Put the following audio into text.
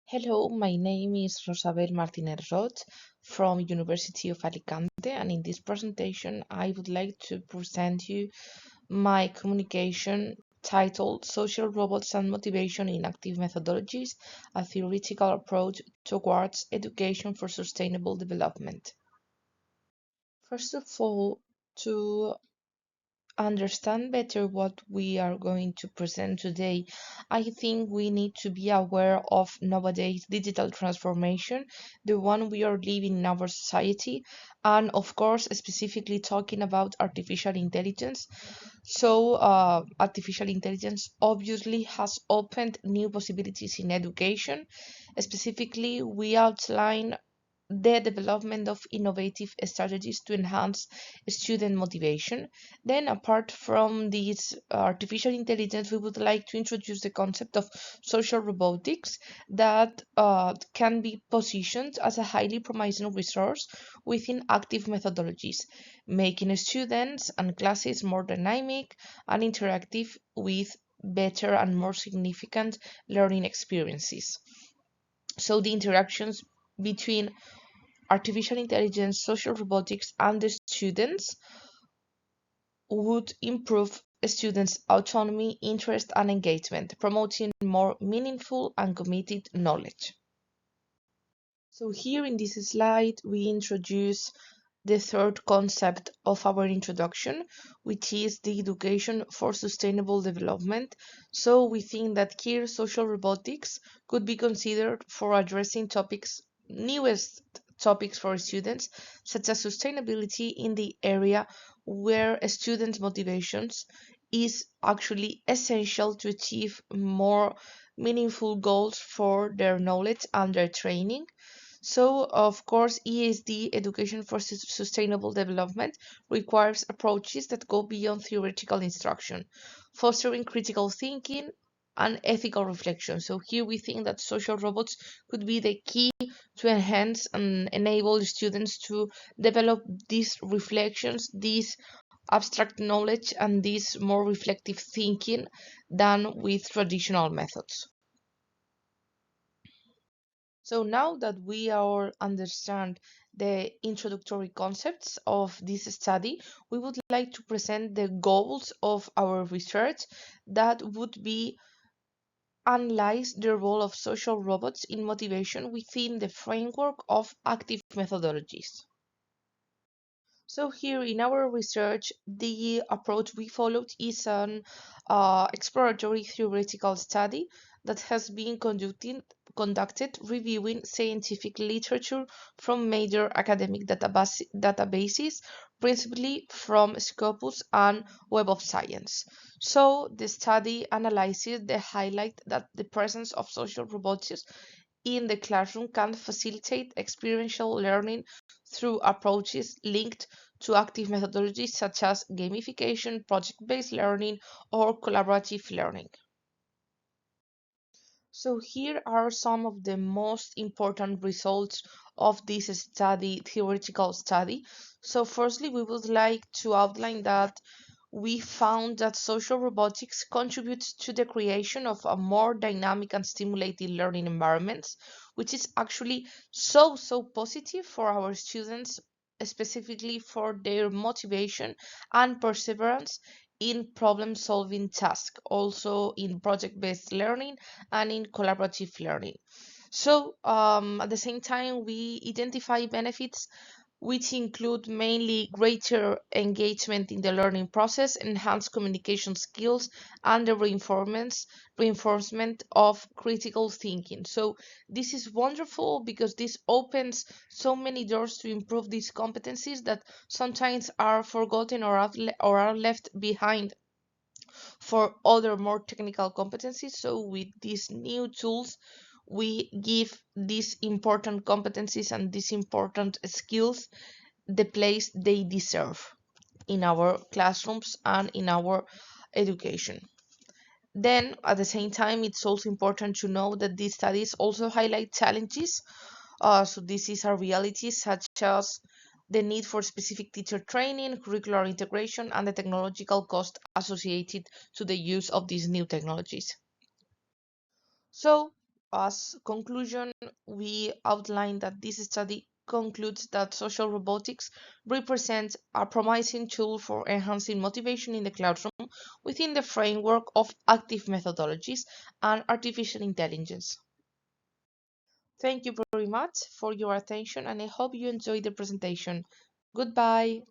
Hello, my name is Rosabel Martinez Roig from University of Alicante, and in this presentation I would like to present you my communication titled Social Robots and Motivation in Active Methodologies, a theoretical approach towards education for sustainable development. First of all, to understand better what we are going to present today, I think we need to be aware of nowadays digital transformation, the one we are living in our society, and of course, specifically talking about artificial intelligence. Artificial intelligence obviously has opened new possibilities in education. Specifically, we outline the development of innovative strategies to enhance student motivation. Then, apart from this artificial intelligence, we would like to introduce the concept of social robotics that can be positioned as a highly promising resource within active methodologies, making students and classes more dynamic and interactive with better and more significant learning experiences. So, the interactions between artificial intelligence, social robotics, and the students would improve students' autonomy, interest, and engagement, promoting more meaningful and committed knowledge. So here in this slide, we introduce the third concept of our introduction, which is the education for sustainable development. So we think that here social robotics could be considered for addressing newest topics for students, such as sustainability in the area where students' motivations is actually essential to achieve more meaningful goals for their knowledge and their training. So, of course, ESD, Education for Sustainable Development, requires approaches that go beyond theoretical instruction, fostering critical thinking and ethical reflection. So, here we think that social robots could be the key to enhance and enable students to develop these reflections, these abstract knowledge, and this more reflective thinking than with traditional methods. So now that we all understand the introductory concepts of this study, we would like to present the goals of our research that would be analyze the role of social robots in motivation within the framework of active methodologies. So here in our research, the approach we followed is an exploratory theoretical study that has been conducted reviewing scientific literature from major academic databases, principally from Scopus and Web of Science. So the study analyzes the highlight that the presence of social robotics in the classroom can facilitate experiential learning through approaches linked to active methodologies such as gamification, project-based learning, or collaborative learning. So here are some of the most important results of this theoretical study. So firstly, we would like to outline that we found that social robotics contributes to the creation of a more dynamic and stimulating learning environments, which is actually so positive for our students, specifically for their motivation and perseverance in problem solving tasks, also in project based learning and in collaborative learning. So, at the same time, we identify benefits which include mainly greater engagement in the learning process, enhanced communication skills, and the reinforcement of critical thinking. So this is wonderful because this opens so many doors to improve these competencies that sometimes are forgotten or are left behind for other more technical competencies. So with these new tools, we give these important competencies and these important skills the place they deserve in our classrooms and in our education. Then, at the same time, it's also important to know that these studies also highlight challenges. So, this is a reality, such as the need for specific teacher training, curricular integration, and the technological cost associated to the use of these new technologies. So, as conclusion, we outline that this study concludes that social robotics represents a promising tool for enhancing motivation in the classroom within the framework of active methodologies and artificial intelligence. Thank you very much for your attention, and I hope you enjoyed the presentation. Goodbye.